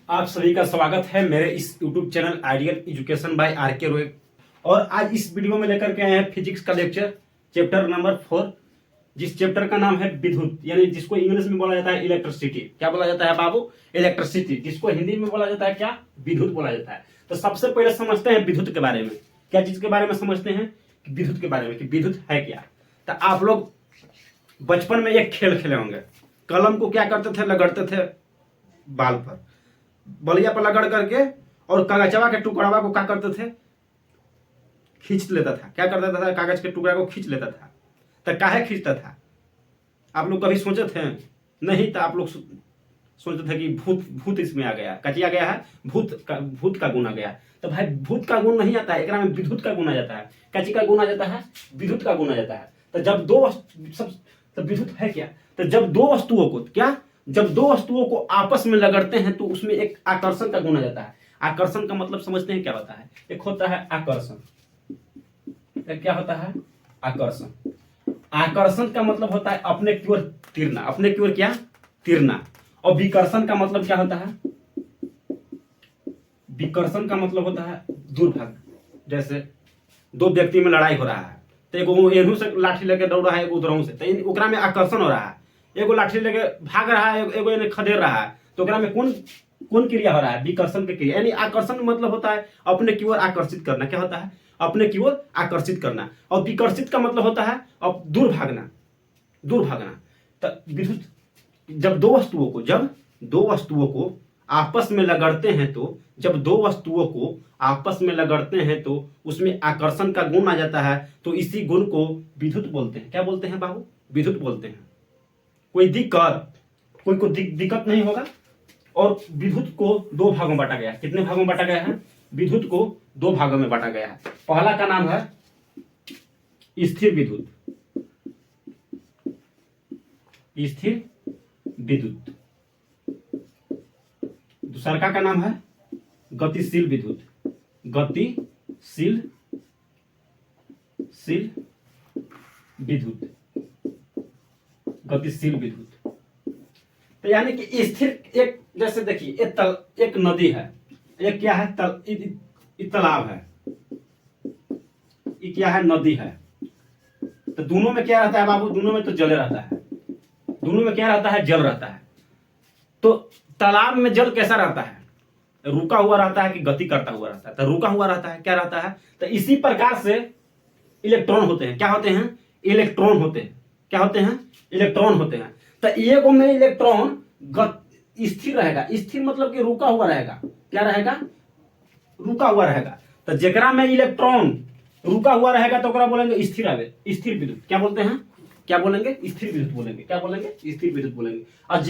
आप सभी का स्वागत है मेरे इस YouTube channel Ideal Education by R K. Roy. और आज इस वीडियो में लेकर के आए हैं फिजिक्स का लेक्चर चैप्टर नंबर 4, जिस चैप्टर का नाम है विद्युत, यानी जिसको इंग्लिश में बोला जाता है इलेक्ट्रिसिटी। क्या बोला जाता है बाबू? इलेक्ट्रिसिटी। जिसको हिंदी में बोला जाता है क्या? विद्युत बोला जाता है। तो सबसे पहले समझते हैं विद्युत के बारे में। क्या चीज के बारे में समझते हैं? विद्युत के बारे में, कि विद्युत है क्या। तो आप लोग बचपन में एक खेल खेले होंगे। कलम को क्या करते थे? लगड़ते थे बाल पर, बलिया पर लगड़ करके, और कागजवा के टुकड़ावा को क्या करते थे? खींच लेता था। क्या करता था? कागज के टुकड़ा को खींच लेता था। तो काहे खींचता था? आप लोग कभी सोचे थे? नहीं। तो आप लोग सोचते थे कि भूत भूत इसमें आ गया। कचिया गया है, भूत का गुण आ गया। तो भाई भूत का गुण नहीं आता है, एकरा में विद्युत का गुण आ जाता है। कची का गुण आ जाता है? विद्युत का गुण आ जाता है। तो जब दो सब तो विद्युत है क्या? तो जब दो वस्तुओं को क्या जब दो वस्तुओं को आपस में लगड़ते हैं तो उसमें एक आकर्षण का गुण आ जाता है। आकर्षण का मतलब समझते हैं क्या होता है? एक होता है आकर्षण। एक क्या होता है? आकर्षण। आकर्षण का मतलब होता है अपने की ओर तिरना। अपने की ओर क्या? तिरना। और विकर्षण का मतलब क्या होता है? विकर्षण का मतलब होता है दूर भागना। जैसे दो व्यक्ति में लड़ाई हो रहा है, तो एगो एनहू से लाठी लेके दौड़ रहा है, एगो उधरों से, तो ओकरा में आकर्षण हो रहा है। एगो लाठी लेके भाग रहा है, एगो एने खदेड़ रहा है, तो ओकरा में कौन कौन क्रिया हो रहा है? विकर्षण की क्रिया। यानी आकर्षण मतलब होता है अपने की ओर आकर्षित करना। क्या होता है? अपने की ओर आकर्षित करना। और विकर्षित का मतलब होता है अब दूर भागना। दूर भागना। तो विद्युत जब दो वस्तुओं को आपस में लगड़ते हैं, तो जब दो वस्तुओं को आपस में लगड़ते हैं तो उसमें आकर्षण का गुण आ जाता है। तो इसी गुण को विद्युत बोलते हैं। क्या बोलते हैं बाबू? विद्युत बोलते हैं। कोई दिक्कत नहीं होगा। और विद्युत को दो भागों में बांटा गया है। कितने भागों में बांटा गया है? विद्युत को दो भागों में बांटा गया है। पहला का नाम है स्थिर विद्युत। स्थिर विद्युत। दूसरा का नाम है गतिशील विद्युत। गतिशील विद्युत। गतिशील विद्युत। तो यानी कि स्थिर, एक जैसे देखिए एक नदी है, एक क्या है? तालाब है। ये क्या है? नदी है। तो दोनों में क्या रहता है बाबू? दोनों में तो जल रहता है। दोनों में क्या रहता है? जल रहता है। तो तालाब में जल कैसा रहता है? रुका हुआ रहता है कि गति करता हुआ रहता है? तो रुका हुआ रहता है। क्या रहता है? तो इसी प्रकार से इलेक्ट्रॉन होते हैं। क्या होते हैं? इलेक्ट्रॉन होते हैं। क्या होते हैं? इलेक्ट्रॉन होते हैं। तो एगो में इलेक्ट्रॉन स्थिर रहेगा। स्थिर मतलब कि रुका हुआ रहेगा। क्या रहेगा? रुका हुआ रहेगा। तो जेकरा में इलेक्ट्रॉन रुका हुआ रहेगा तो ओकरा बोलेंगे स्थिर आवेश, स्थिर विद्युत। क्या बोलते हैं? क्या बोलेंगे? स्थिर विद्युत बोलेंगे। क्या बोलेंगे? स्थिर विद्युत बोलेंगे। और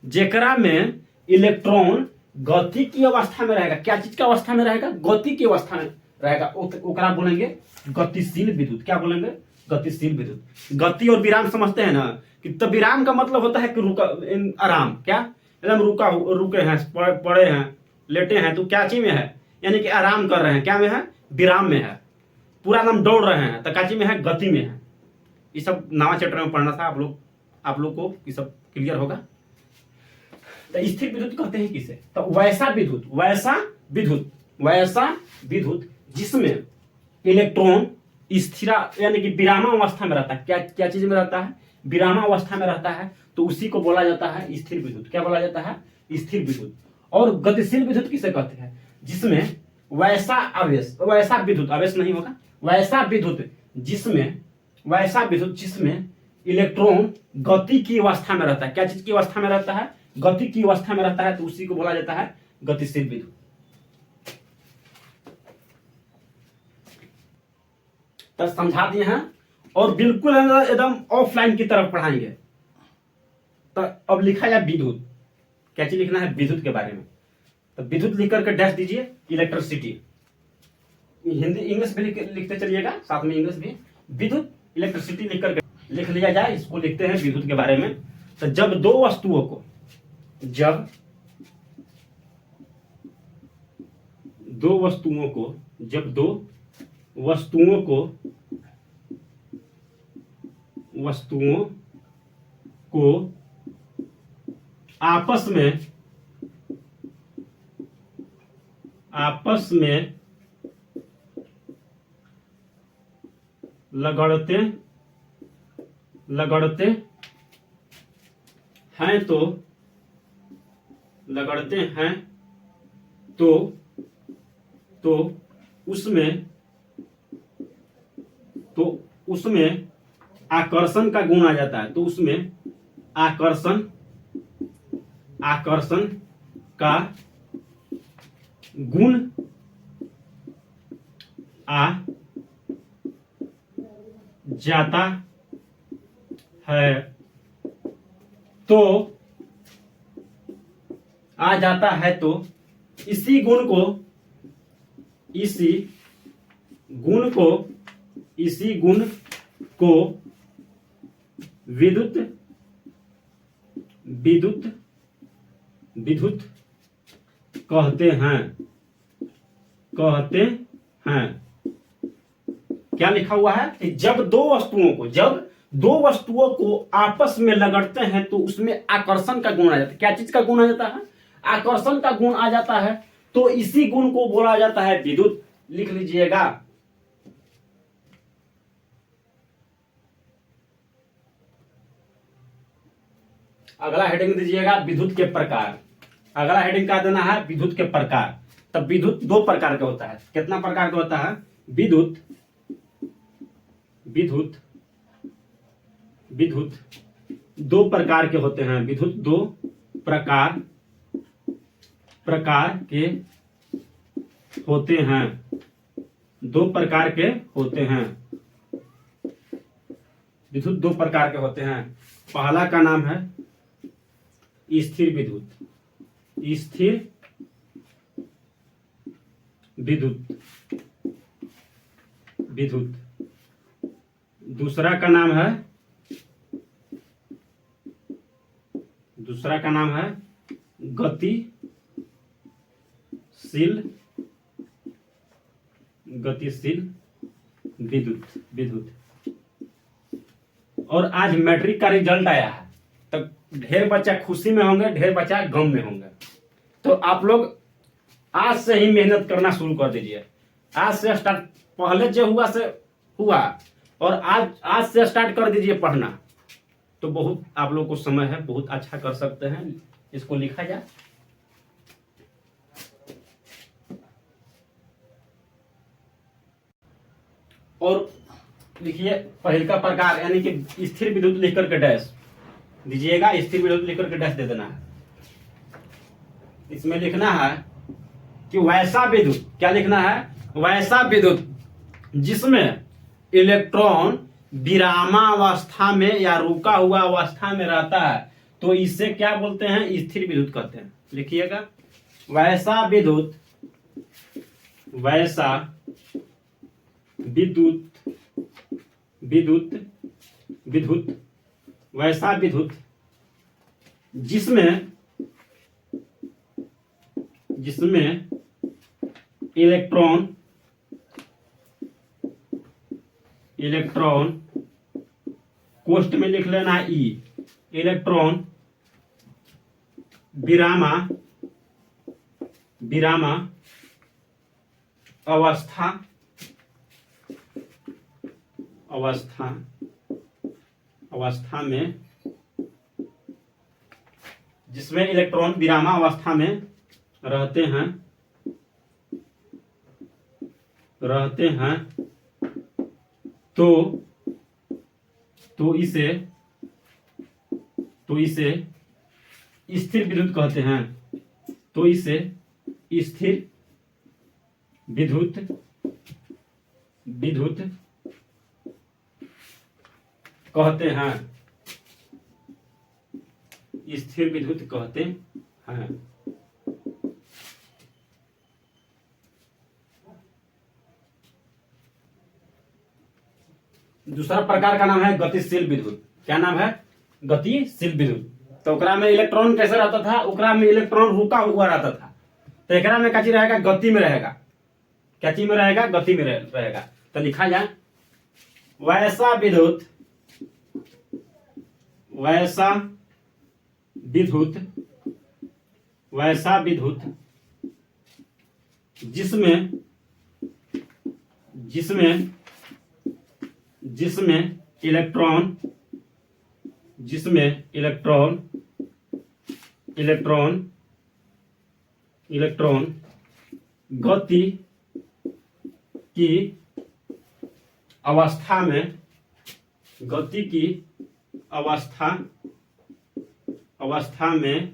जेकरा में इलेक्ट्रॉन गति की अवस्था में रहेगा। क्या चीज की अवस्था में रहेगा? गति की अवस्था में रहेगा, ओकरा बोलेंगे गतिशील विद्युत। क्या बोलेंगे? गतिशील विद्युत। गति और विराम समझते हैं ना, कि तो विराम का मतलब होता है कि रुका, आराम। क्या? एकदम रुके हैं, पड़े हैं, लेटे हैं, तो क्या चीज में है? यानी कि आराम कर रहे हैं। क्या में है? विराम में है। पूरा एकदम दौड़ रहे हैं, तो काची में है? गति में है। ये सब नवा चैप्टर में पढ़ना था आप लोग को ये सब क्लियर होगा। तो स्थिर विद्युत कहते हैं किसे? तो वैसा विद्युत जिसमें इलेक्ट्रॉन स्थिरा यानी कि विरामावस्था में रहता है। क्या चीज में रहता है? विरामावस्था में रहता है। तो उसी को बोला जाता है स्थिर विद्युत। क्या बोला जाता है? स्थिर विद्युत। और गतिशील विद्युत किसे कहते हैं? जिसमें वैसा विद्युत, आवेश नहीं होगा, वैसा विद्युत जिसमें इलेक्ट्रॉन गति की अवस्था में रहता है। क्या चीज की अवस्था में रहता है? गति की अवस्था में रहता है। तो उसी को बोला जाता है गतिशील विद्युत। तो समझा दिए हैं। और बिल्कुल एकदम ऑफलाइन की तरफ पढ़ाएंगे। तो अब लिखा जाए विद्युत। क्या चीज लिखना है? विद्युत के बारे में। तो विद्युत लिख करके डैश दीजिए इलेक्ट्रिसिटी। हिंदी इंग्लिश भी लिखते चलिएगा, साथ में इंग्लिश भी। विद्युत इलेक्ट्रिसिटी लिख करके लिख लिया जाए। इसको लिखते हैं विद्युत के बारे में। तो जब दो वस्तुओं को आपस में आपस में लगड़ते लगड़ते हैं तो लगड़ते हैं तो तो उसमें तो उसमें आकर्षण का गुण आ जाता है। तो उसमें आकर्षण आकर्षण का गुण आ जाता है। तो आ जाता है तो इसी गुण को इसी गुण को इसी गुण को विद्युत विद्युत विद्युत कहते हैं कहते हैं। क्या लिखा हुआ है कि जब दो वस्तुओं को आपस में लगड़ते हैं तो उसमें आकर्षण का गुण आ जाता है। क्या चीज का गुण आ जाता है? आकर्षण का गुण आ जाता है। तो इसी गुण को बोला जाता है विद्युत। लिख लीजिएगा। अगला हेडिंग दीजिएगा विद्युत के प्रकार। अगला हेडिंग क्या देना है? विद्युत के प्रकार। तब विद्युत दो प्रकार का होता है। कितना प्रकार का होता है? विद्युत विद्युत विद्युत दो प्रकार के होते हैं। विद्युत दो प्रकार के होते हैं। दो प्रकार के होते हैं। विद्युत दो प्रकार के होते हैं। पहला का नाम है स्थिर विद्युत। स्थिर विद्युत विद्युत। दूसरा का नाम है गतिशील विद्युत। और आज मैट्रिक का रिजल्ट आया है। तो ढेर बच्चा खुशी में होंगे, ढेर बच्चा गम में होंगे। तो आप लोग आज से ही मेहनत करना शुरू कर दीजिए। आज से स्टार्ट, पहले जो हुआ और आज से स्टार्ट कर दीजिए पढ़ना। तो बहुत आप लोग को समय है, बहुत अच्छा कर सकते हैं। इसको लिखा जाए। और लिखिए पहले का प्रकार यानी कि स्थिर विद्युत लिख करके डैश दीजिएगा। स्थिर विद्युत लिख करके डैश दे देना है। इसमें लिखना है कि वैसा विद्युत, क्या लिखना है? वैसा विद्युत जिसमें इलेक्ट्रॉन विरामावस्था में या रुका हुआ अवस्था में रहता है तो इसे क्या बोलते हैं? स्थिर विद्युत कहते हैं। लिखिएगा वैसा विद्युत वैसा विद्युत जिसमें इलेक्ट्रॉन कोष्ठ में लिख लेना ई, इलेक्ट्रॉन विरामा अवस्था में, जिसमें इलेक्ट्रॉन विरामा अवस्था में रहते हैं तो इसे स्थिर विद्युत कहते हैं। तो इसे स्थिर विद्युत कहते हैं। स्थिर विद्युत कहते हैं। दूसरा प्रकार का नाम है गतिशील विद्युत। क्या नाम है? गतिशील विद्युत। तो ओकरा में इलेक्ट्रॉन कैसे रहता था? ओकरा में इलेक्ट्रॉन रुका हुआ रहता था। तो एकरा में क्या चीज रहेगा? गति में रहेगा। क्या चीज में रहेगा? गति में रहेगा। तो लिखा जाए वैसा विद्युत जिसमें जिसमें जिसमें इलेक्ट्रॉन जिसमें इलेक्ट्रॉन इलेक्ट्रॉन इलेक्ट्रॉन गति की अवस्था में गति की अवस्था में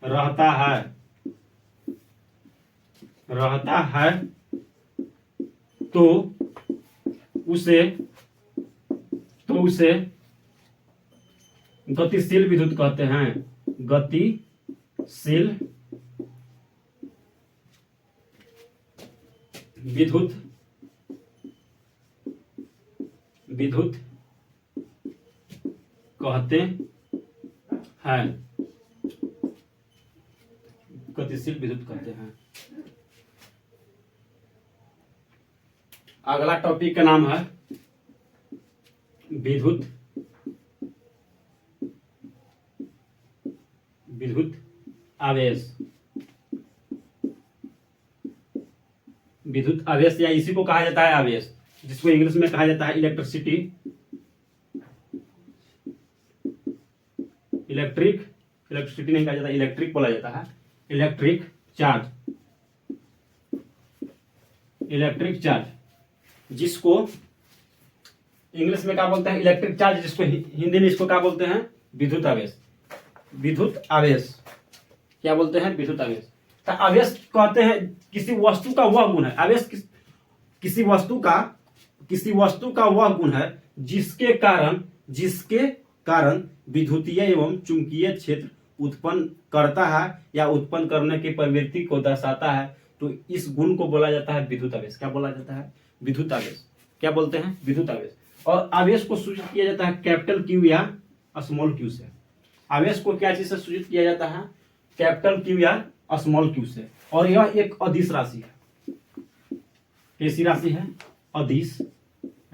रहता है तो उसे गतिशील विद्युत कहते हैं। गतिशील विद्युत कहते हैं। गतिशील विद्युत कहते हैं। अगला टॉपिक का नाम है विद्युत आवेश। विद्युत आवेश या इसी को कहा जाता है आवेश, जिसको इंग्लिश में कहा जाता है इलेक्ट्रिसिटी। इलेक्ट्रिसिटी नहीं कहा जाता, इलेक्ट्रिक बोला जाता है। इलेक्ट्रिक चार्ज जिसको इंग्लिश में क्या बोलते हैं इलेक्ट्रिक चार्ज, जिसको हिंदी में इसको क्या बोलते हैं विद्युत आवेश। विद्युत आवेश क्या बोलते हैं विद्युत आवेश। तो आवेश कहते हैं किसी वस्तु का वह गुण है। आवेश किसी वस्तु का वह गुण है जिसके कारण विद्युतीय एवं चुंबकीय क्षेत्र उत्पन्न करता है या उत्पन्न करने की प्रवृत्ति को दर्शाता है। तो इस गुण को बोला जाता है विद्युत आवेश। क्या बोला जाता है विद्युत आवेश। क्या बोलते हैं विद्युत आवेश। और आवेश को सूचित किया जाता है कैपिटल क्यू या स्मॉल क्यू से। आवेश को क्या चीज से सूचित किया जाता है कैपिटल क्यू या स्मॉल क्यू से। और यह एक अदिश राशि है। कैसी राशि है अदिश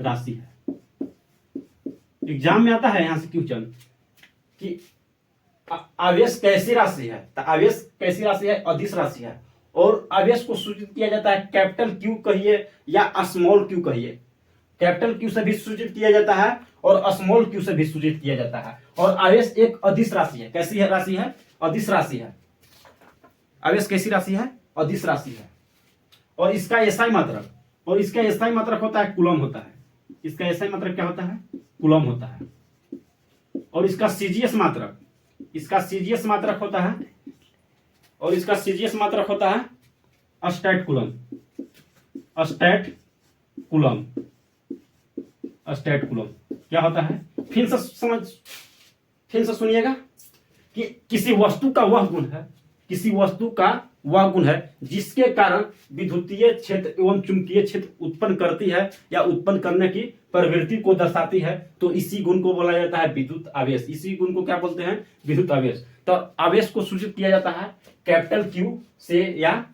राशि है। एग्जाम में आता है यहां से क्वेश्चन कि आवेश कैसी राशि है। तो आवेश कैसी राशि है अदिश राशि है। और आवेश को सूचित किया जाता है कैपिटल क्यू कहिए या स्मॉल क्यू कहिए। कैपिटल क्यू से भी सूचित किया जाता है और स्मॉल क्यू से भी सूचित किया जाता है। और आवेश एक अदिश राशि है। कैसी है राशि है अदिश राशि है। आवेश कैसी राशि है अदिश राशि है। और इसका एसआई मात्रक होता है कूलम होता है। इसका एसआई मात्रक क्या होता है कूलम होता है। और इसका सीजीएस मात्रक होता है स्टैट कूलम। क्या होता है फिर से सुनिएगा कि किसी वस्तु का वह गुण है जिसके कारण विद्युतीय क्षेत्र एवं चुंबकीय क्षेत्र उत्पन्न करती है या उत्पन्न करने की प्रवृत्ति को दर्शाती है। तो इसी गुण को बोला जाता है विद्युत आवेश। इसी गुण को क्या बोलते हैं विद्युत आवेश। तो आवेश को सूचित किया जाता है कैपिटल क्यू से या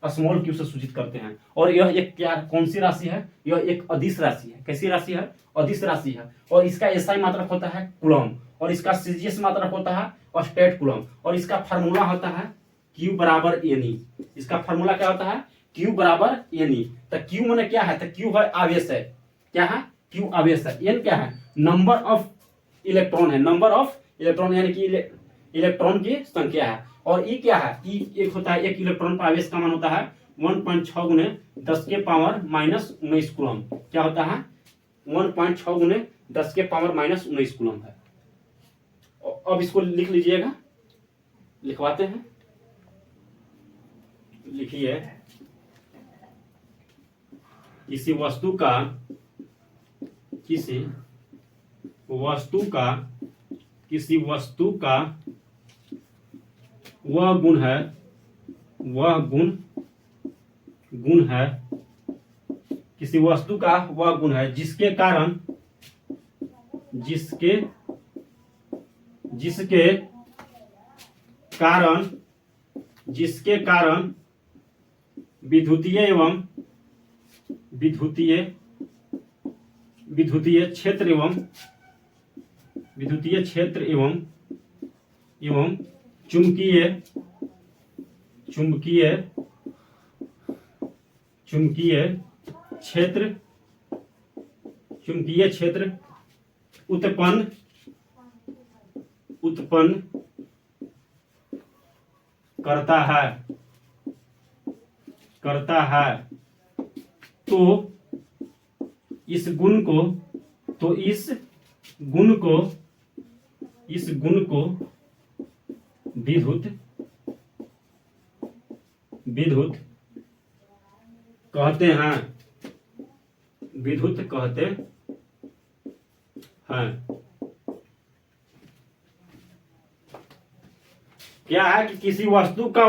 स्मॉल क्यू से सूचित करते हैं। और यह एक कौन सी राशि है यह एक अदिश राशि है। कैसी राशि है अदिश राशि है। और इसका एसआई मात्रक होता है कूलम। और इसका सीजीएस मात्रक होता है स्टैट कूलम। और इसका फार्मूला होता है Q बराबर एन। इसका फार्मूला क्या होता है Q बराबर एन। तो Q माने क्या है तो Q है आवेश है। क्या है Q आवेश है। N क्या है नंबर ऑफ इलेक्ट्रॉन है। नंबर ऑफ इलेक्ट्रॉन यानी कि इलेक्ट्रॉन की संख्या है। और E क्या है E एक होता है एक इलेक्ट्रॉन पर आवेश का मान होता है 1.6 गुने 10 के पावर -19 कूलम। क्या होता है 1.6 गुने 10 के पावर -19 कूलम है। अब इसको लिख लीजिएगा। लिखवाते हैं। लिखिए किसी वस्तु का वह गुण है किसी वस्तु का वह गुण है जिसके कारण विद्युतीय क्षेत्र एवं चुंबकीय चुंबकीय क्षेत्र उत्पन्न करता है तो इस गुण को विद्युत कहते हैं। क्या है कि किसी वस्तु का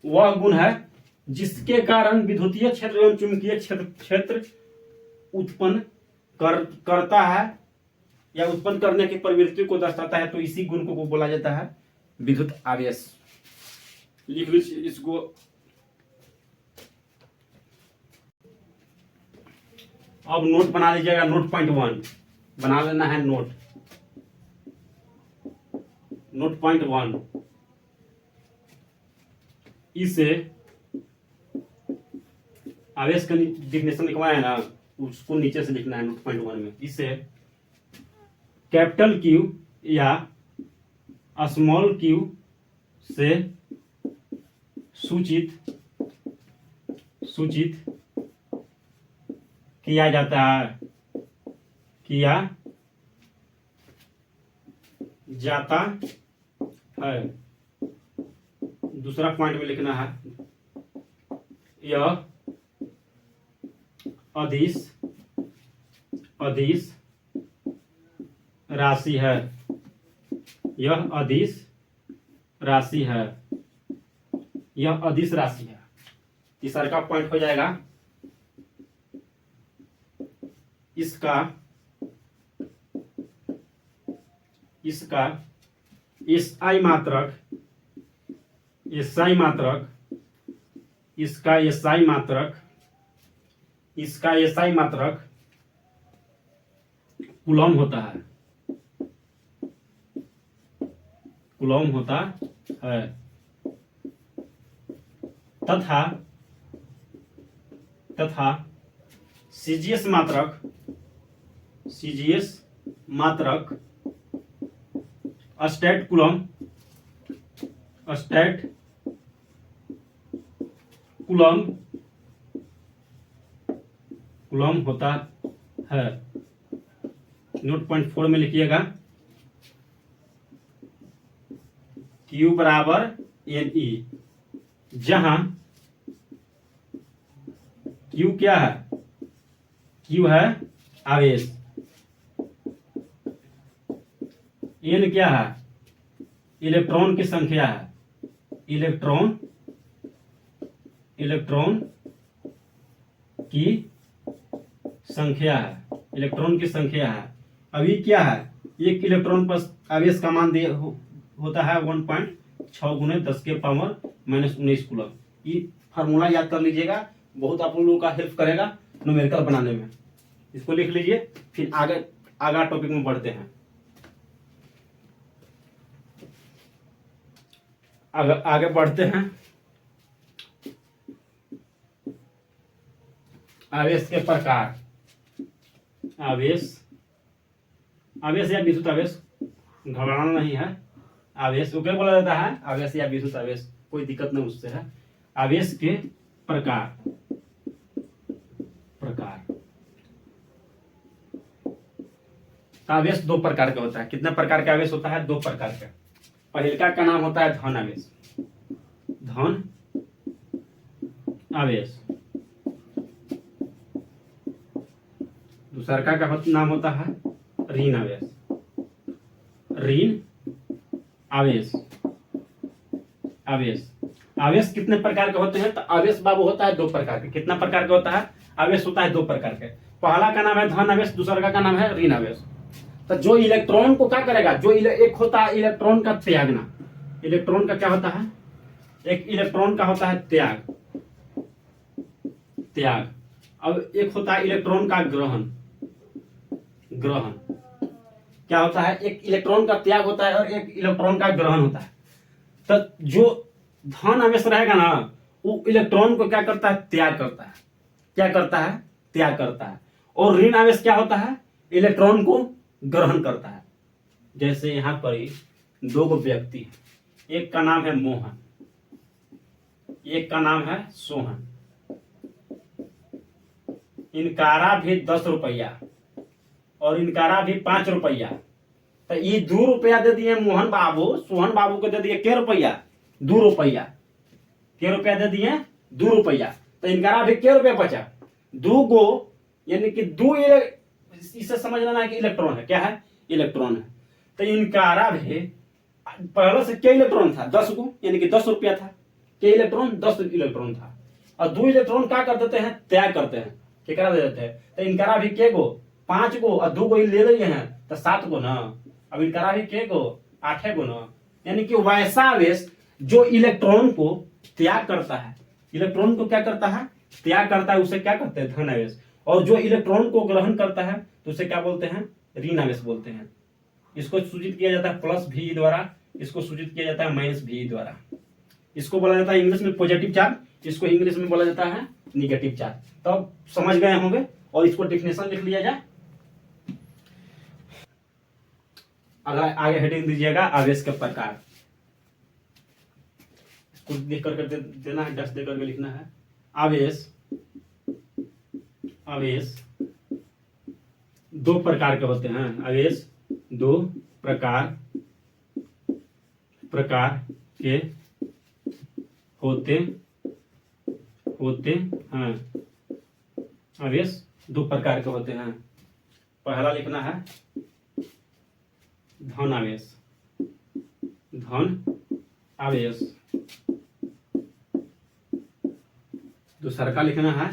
वह गुण है जिसके कारण विद्युतीय क्षेत्र एवं चुंबकीय क्षेत्र उत्पन्न करता है या उत्पन्न करने की प्रवृत्ति को दर्शाता है, तो इसी गुण को बोला जाता है विद्युत आवेश। लिख लीजिए इसको। अब नोट बना लीजिएगा। नोट पॉइंट 1 बना लेना है। नोट पॉइंट 1, इसे आवेश का डिफिनेशन लिखवाया है ना, उसको नीचे से लिखना है। नोट पॉइंट 1 में इसे कैपिटल क्यू या स्मॉल क्यू से सूचित किया जाता है। दूसरा पॉइंट में लिखना है, यह अदिश राशि है। यह अदिश राशि है। तीसरा का पॉइंट हो जाएगा, इसका एसआई मात्रक कूलम होता है तथा सीजीएस मात्रक स्टेट कूलम होता है। नोट पॉइंट 4 में लिखिएगा, Q बराबर NE, जहां Q क्या है? Q है आवेश। N क्या है? इलेक्ट्रॉन की संख्या है। इलेक्ट्रॉन की संख्या है। अभी क्या है? एक इलेक्ट्रॉन पर आवेश का मान होता है 1.6 गुने 10 के पावर -19 कूलम। ये फार्मूला याद कर लीजिएगा, बहुत आप लोगों का हेल्प करेगा न्यूमेरिकल बनाने में। इसको लिख लीजिए, फिर आगे टॉपिक में बढ़ते हैं। आगे बढ़ते हैं। आवेश के प्रकार। आवेश या विद्युत आवेश, घबराना नहीं है। आवेश को क्या बोला जाता है? आवेश या विद्युत आवेश, कोई दिक्कत नहीं उससे है। आवेश के प्रकार। आवेश 2 प्रकार का होता है। कितने प्रकार का आवेश होता है? 2 प्रकार का। पहला का नाम होता है धन आवेश। दूसरा का नाम होता है ऋण आवेश कितने प्रकार के होते हैं? तो आवेश बाबू होता है 2 प्रकार के। कितना प्रकार का होता है? आवेश होता है 2 प्रकार के। पहला का नाम है धन आवेश, दूसरा का नाम है ऋण आवेश। तो जो इलेक्ट्रॉन को क्या करेगा? जो एक होता है इलेक्ट्रॉन का त्यागना। इलेक्ट्रॉन का क्या होता है? एक इलेक्ट्रॉन का होता है त्याग। अब एक होता है इलेक्ट्रॉन का ग्रहण। क्या होता है? एक इलेक्ट्रॉन का त्याग होता है और एक इलेक्ट्रॉन का ग्रहण होता है। तो जो धन आवेश रहेगा ना, वो इलेक्ट्रॉन को क्या करता है, त्याग करता है। क्या करता है, त्याग करता है। और ऋण आवेश क्या होता है, इलेक्ट्रॉन को ग्रहण करता है। जैसे यहां पर ही दो गो व्यक्ति हैं, एक का नाम है मोहन, एक का नाम है सोहन। इनकारा भी 10 रुपया और इनकारा भी 5 रुपया। तो ये 2 रुपया दे दिए मोहन बाबू, सोहन बाबू को दे दिए के रुपया, 2 रुपया। के रुपया दे दिए, 2 रुपया। तो इनकारा भी के रुपया बचा, 2 गो, यानी कि 2। इसे समझ लेना है कि इलेक्ट्रॉन है, क्या है, इलेक्ट्रॉन है। तो इनकारा भी पहले से क्या इलेक्ट्रॉन था, 10 गो, यानी कि 10 रुपया था। क्या इलेक्ट्रॉन, 10 इलेक्ट्रॉन था। और 2 इलेक्ट्रॉन क्या कर देते हैं, त्याग करते हैं, क्या करा दे देते हैं। तो इनकारा भी के गो, 5 गो, और 2 गो ले लिए हैं तो 7 गो ना। अब इनकारा भी के गो, 8 गो ना। यानी कि वैसा आवेश जो इलेक्ट्रॉन को त्याग करता है, इलेक्ट्रॉन को क्या करता है, त्याग करता है, उसे क्या करते हैं, धन आवेश। और जो इलेक्ट्रॉन को ग्रहण करता है तो उसे क्या बोलते हैं, ऋण आवेश बोलते हैं। इसको सूचित किया जाता है प्लस भी द्वारा, इसको सूचित किया जाता है माइनस भी द्वारा। इसको बोला जाता है इंग्लिश में पॉजिटिव चार्ज, इसको इंग्लिश में बोला जाता है निगेटिव चार्ज। तो अब समझ गए होंगे। और इसको डेफिनेशन लिख लिया जाए। अगर आगे हेडिंग दीजिएगा आवेश के प्रकार, इसको लिख करके देना है, डैश दे करके लिखना है। आवेश, आवेश 2 प्रकार के होते हैं। आवेश 2 प्रकार के होते हैं। आवेश 2 प्रकार के होते हैं। पहला लिखना है धन आवेश, धन आवेश। दूसरा का लिखना है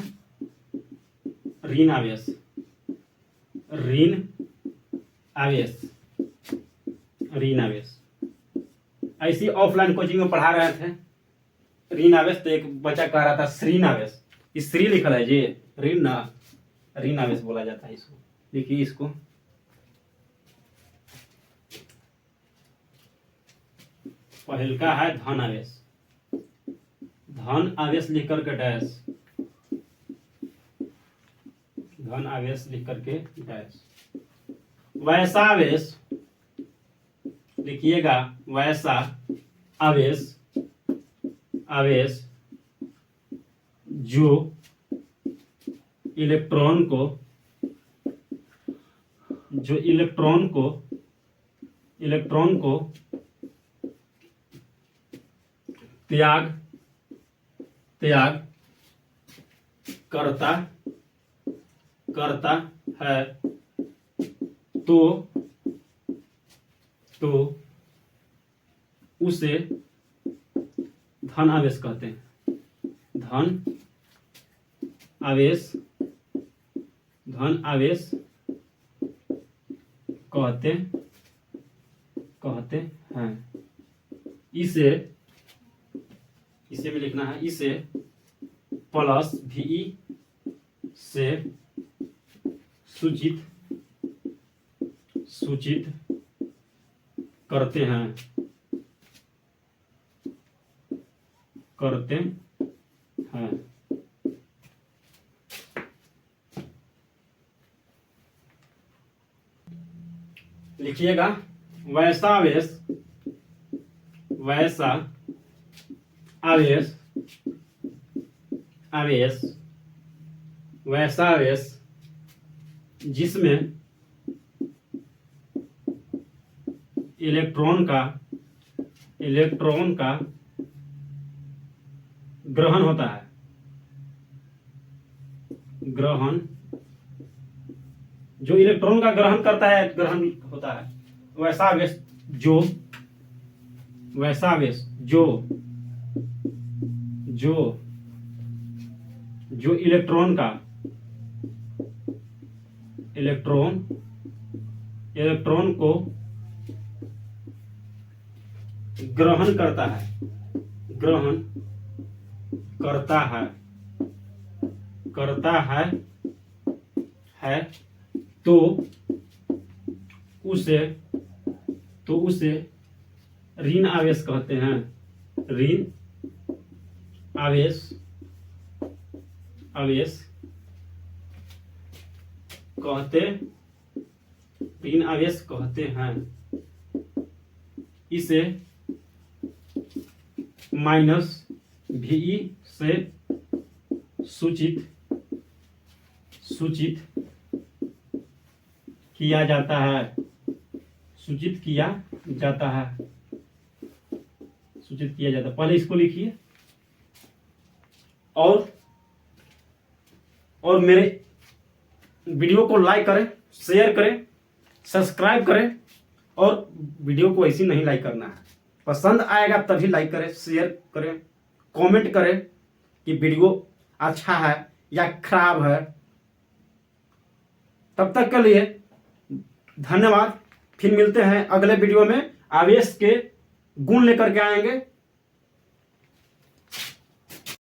ऋण आवेश, ऋण आवेश, ऋण आवेश। ऐसी ऑफलाइन कोचिंग में पढ़ा रहे थे ऋण आवेश, तो एक बच्चा कह रहा था श्रीन आवेश। इस श्री लिखल है जी, ऋण ना, ऋण आवेश बोला जाता है इसको। देखिए इसको, पहलका है धन आवेश, धन आवेश लिख करके डैश, धन आवेश लिख करके डैश। वैसा आवेश लिखिएगा, वैसा आवेश, आवेश जो इलेक्ट्रॉन को, जो इलेक्ट्रॉन को, इलेक्ट्रॉन को त्याग, त्याग करता, करता है, तो उसे धन आवेश कहते हैं। धन आवेश, धन आवेश कहते हैं। इसे, इसे में लिखना है, इसे प्लस भी से सूचित, सूचित करते हैं, करते हैं। लिखिएगा, वैसा आवेश, वैसा आवेश, आवेश, वैसा आवेश जिसमें इलेक्ट्रॉन का, इलेक्ट्रॉन का ग्रहण होता है, ग्रहण, जो इलेक्ट्रॉन का ग्रहण करता है, ग्रहण होता है। वैसा आवेश जो, वैसा आवेश जो, जो जो इलेक्ट्रॉन का, इलेक्ट्रॉन, इलेक्ट्रॉन को ग्रहण करता है, ग्रहण करता है, करता है, तो उसे, तो उसे ऋण आवेश कहते हैं, ऋण आवेश आवेश कहते, तीन आवेश कहते हैं। इसे माइनस VE से सूचित किया जाता है, सूचित किया जाता है, सूचित किया जाता है। पहले इसको लिखिए और मेरे वीडियो को लाइक करें, शेयर करें, सब्सक्राइब करें। और वीडियो को ऐसे नहीं लाइक करना है, पसंद आएगा तभी लाइक करें, शेयर करें, कमेंट करें कि वीडियो अच्छा है या खराब है। तब तक के लिए धन्यवाद। फिर मिलते हैं अगले वीडियो में, आवेश के गुण लेकर के आएंगे।